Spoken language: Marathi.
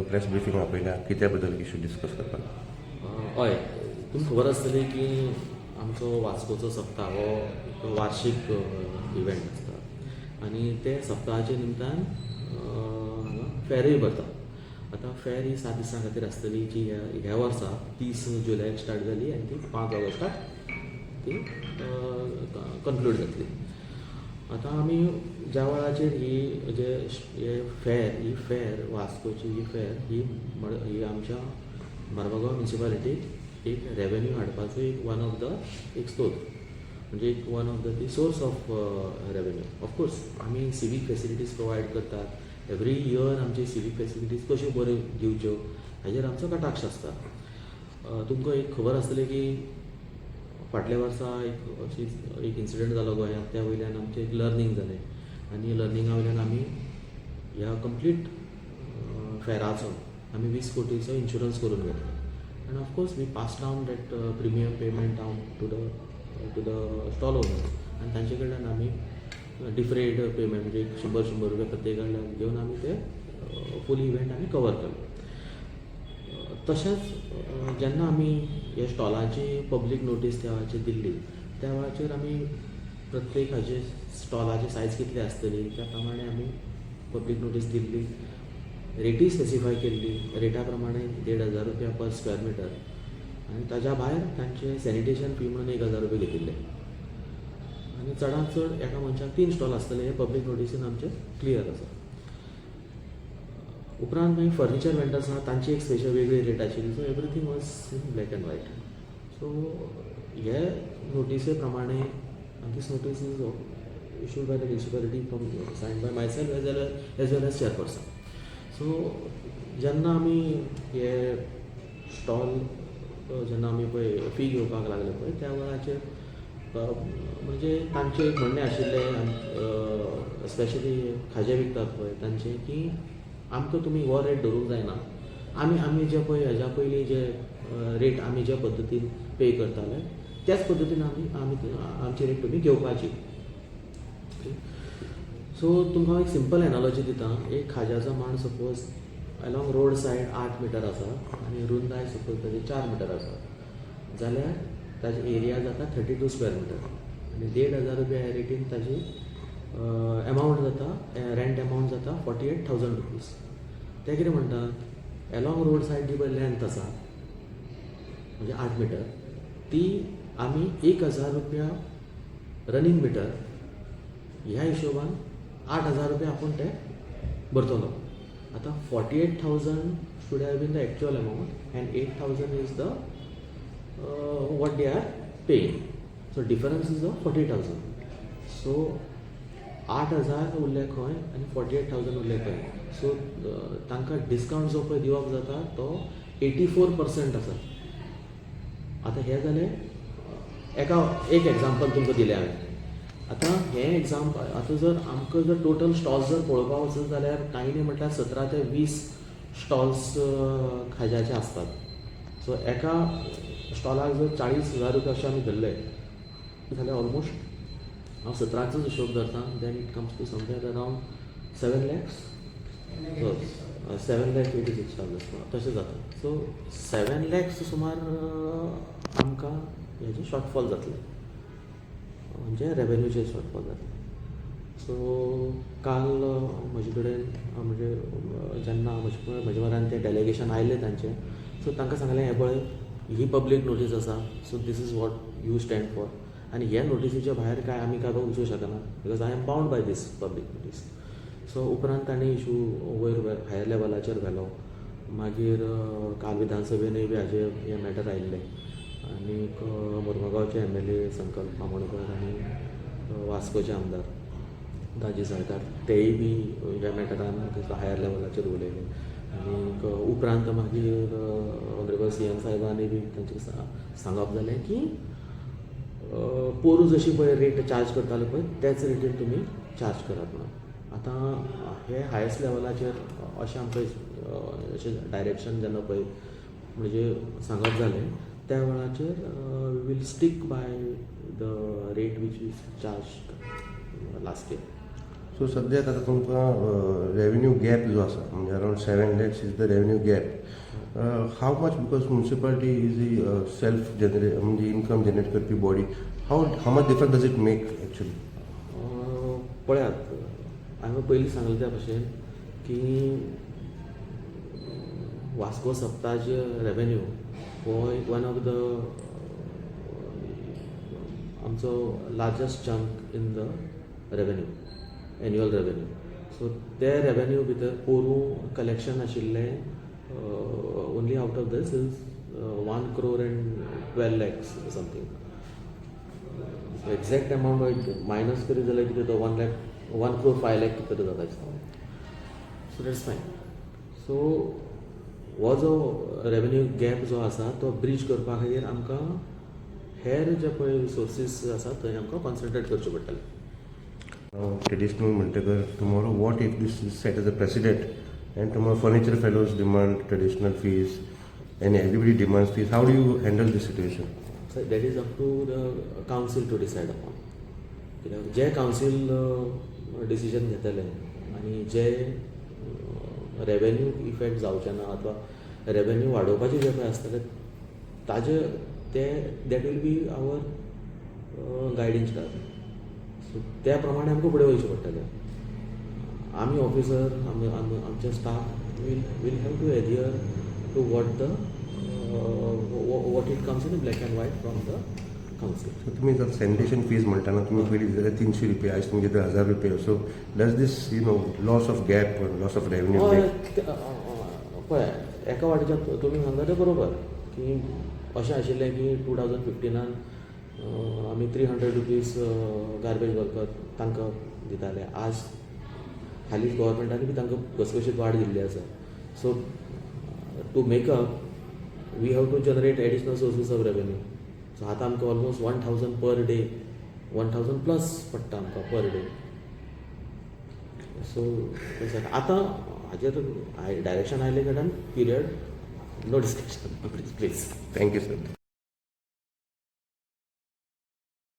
प्रेस ब्रिफींग आपयल्या कित्या बद्दल इशू डिस्कस करपाक? हय, तुमकां खबर आसतली की आमचो वास्कोचो सप्ताह हो एक वार्षीक इव्हेंट आसता आनी ते सप्ताहाच्या निमतान फेरूय भरता. आतां फेर ही 7 दिसां खातीर आसतली जी ह्या वर्सा 30 जुलयाक स्टार्ट जाली आनी ती 5 ऑगस्टाक ती कन्क्लूड जातली. आतां आमी ज्या वेळाचेर हे फेर वास्कोची ही फेर ही आमच्या मार्गांव म्युनिसिपालिटीक एक रेवेन्यू हाडपाचो वन ऑफ द एक स्त्रोत, म्हणजे एक one of the source of revenue. Of course आमी सिवीक फेसिलिटीज प्रोवायड करतात. एवरी इयर आमचे सिवीक फेसिलिटीज कश्यो बऱ्यो दिवच्यो हाजेर आमचो कटाक्ष आसता. तुमकां एक खबर आसतली की फाटल्या वर्सा एक इन्सिडंट जालो गोंयांत, त्या वयल्यान आमचें एक लर्निंग जालें आनी लर्निंगा वयल्यान आमी ह्या कंप्लीट फेराचो आमी 20 कोटीचो इन्शुरन्स करून घेतलो. आनी of course we pass down that premium payment down to the stall owners आनी तांचे कडल्यान आमी डिफरेड पेमेंट म्हणजे 100 रुपया प्रत्येक कडल्यान घेवन आमी ते फूल इव्हेंट आमी कवर केलो. तशेंच जेन्ना आमी ह्या स्टॉलाची पब्लीक नोटीस त्या वेळाचेर दिल्ली, त्या वेळाचेर आमी प्रत्येक हाचे स्टॉलाची सायज कितली आसतली त्या प्रमाणे आमी पब्लीक नोटीस दिल्ली. रेटी स्पेसिफाय केल्ली, रेटा प्रमाणे 1,500 रुपया पर स्क्वेअर मिटर आनी ताज्या भायर तांचे सॅनिटेशन फी म्हणून 1,000 रुपया घेतिल्ले. आनी चडांत चड एका मनशाक 3 स्टॉल आसतले हे पब्लीक नोटीसीन आमचे क्लियर आसा. उपरांत मागीर फर्निचर वेंडर्स आहा तांची एक स्पेशल वेगळी रेट आशिल्ली. So everything was in black and white. So हे नोटिसे प्रमाणे this notice is issued by the municipality from Sion by myself as well as chairperson. So जेन्ना आमी हे स्टॉल जेन्ना आमी पळय फी घेवपाक लागले पळय त्या वेळाचेर म्हणजे तांचें एक म्हणणें आशिल्लें स्पेशली खाजें विकतात पळय तांचें की आमकां तुमी हो रेट धरूंक जायना. आमी जे पळय हेज्या पयलीं जे रेट आमी जे पद्दतीन पे करताले त्याच पद्दतीन आमची रेट तुमी घेवपाची. सो तुमकां एक सिंपल एनालॉजी दिता. एक खाज्याचो मांड suppose along road side 8 metre आसा आनी रुंदाय सपोज ताजी 4 मिटर आसा जाल्यार ताजी एरिया जाता 32 स्क्वेअर मिटर आनी 1,500 रुपया ह्या रेटीन ताजी एमावंट जाता, रेंट एमावंट जाता 48,000 रुपीज. ते कितें म्हणटात, अलॉंग रोड सायड जी पळय लेंथ आसा म्हणजे 8 मिटर ती आमी 1,000 रुपया रनिंग मिटर ह्या हिशोबान 8,000 रुपया आपूण ते भरतलो. आतां 48,000 should have been the actual amount and 8,000 is the what they are paying. So difference is of 40,000. So 8,000 उरले खंय आनी 48,000 उरले खंय. सो तांकां डिस्कावंट जो पळय दिवप जाता तो 84% आसा. आतां हें जालें एक एग्जाम्पल तुमकां दिलें हांवें. आतां हें एग्जाम्पल आतां जर आमकां जर टोटल स्टॉल्स जर पळोवपाक वचत जाल्यार कांय न्ही म्हटल्यार 17 ते 20 स्टॉल्स खाज्याचे आसतात. सो एका स्टॉलाक जर 40,000 रुपया अशें आमी धरले जाल्यार ऑलमोस्ट हांव 17चोच हिशोब धरता. Then it comes to somewhere around 7 lakhs 7,86,000 तशें जाता. सो 7 lakhs सुमार आमकां हेजे शॉर्टफॉल जातले म्हणजे रेवेन्यूचे शॉर्टफॉल जातले. सो काल म्हजे कडेन म्हणजे जेन्ना म्हजे म्हऱ्यान ते डेलिगेशन आयलें तांचें, सो तांकां सांगलें हें पळय ही पब्लीक नोटीस आसा. So this is what you stand for आनी ह्या नोटिसीच्या भायर काय आमी कागाळ वचूंक शकना because I am bound by this public notice. So उपरांत तांणी इशू वयर हायर लेवलाचेर व्हेलो. मागीर काल विधानसभेनूय बी हाजेर हें मॅटर आयिल्लें आनीक मोर्मुगांवचे MLA संकल्प बामणकर आनी वास्कोचे आमदार दाजी सरकार तेय बी ह्या मॅटरान हायर लेवलाचेर उलयले. आनीक उपरांत मागीर ऑनरेबल CM साहेबांनी बी तांचे सांगप जालें की पोरू जशी पळय रेट चार्ज करताले पळय त्याच रेटीन तुमी चार्ज करात म्हणून. आतां हे हायस्ट लेवलाचेर अशें आमकां अशें डायरेक्शन जेन्ना पळय म्हणजे सांगप जालें त्या वेळाचेर we will stick by the rate which is charge last year. So सद्याक आतां तुमकां रेवेन्यू गॅप जो आसा म्हणजे around 7 lakhs is the revenue gap how much because municipality is the self generate म्हणजे इनकम जनरेट करपी body how much different does it make actually. पळयात हांवें पयलीं सांगलें त्या भशेन की वास्को सप्ताचे रेवेन्यू हो एक वन ऑफ द आमचो largest chunk in the revenue annual revenue. So ते रेवेन्यू भितर पोरूं कलेक्शन आशिल्लें only out of this is 1 crore and 12 lakhs something. Exact amount minus करी जाल्यार कितें तो 1 crore 5 lakh कितें तरी जाता दिसता. सो दॅट्स फायन. सो हो जो रेवेन्यू गॅप जो आसा तो ब्रीज करपा खातीर आमकां हेर जे पळय रिसोर्सीस आसात थंय आमकां कॉन्सन्ट्रेट करचें पडटलें. ट्रेडिशनल म्हणटकर tomorrow what if this is set as a president end tomorrow furniture fellows demand traditional fees end everybody demands fees how do you handle this situation. So that is up to the council to decide upon. कित्याक जे कावन्सील डिसिजन घेतले आनी जे रेवेन्यू इफेक्ट जावचे ना अथवा रेवेन्यू वाडोवपाचे जे पळय आसतले ताजे ते that will be our guiding star. So त्या प्रमाणे आमकां फुडें वयचें पडटलें. आमी ऑफिसर आमचे staff will have to adhere to what it comes in black and white from the council. So तुमी जर सॅनिटेशन फीज म्हणटाना तुमी पयलीं जाल्यार 300 रुपया आयज तुमचे 1000 रुपया. So does this loss of gap loss of revenue. पळय एका वाटेच्यान तुमी सांगता तें बरोबर की अशें आशिल्लें की 2015 आमी 300 रुपीज गार्बेज वर्कर तांकां दिताले. आज हालींच गव्हर्मेंटानी बी तांकां घसघशीत वाड दिल्ली आसा. So to make up we have to generate additional sources of revenue. So आतां आमकां ऑलमोस्ट 1000 पर डे 1000 प्लस पडटा आमकां पर डे. सो आतां हाजेर डायरेक्शन आयले कडल्यान period no discussion please. Thank you sir.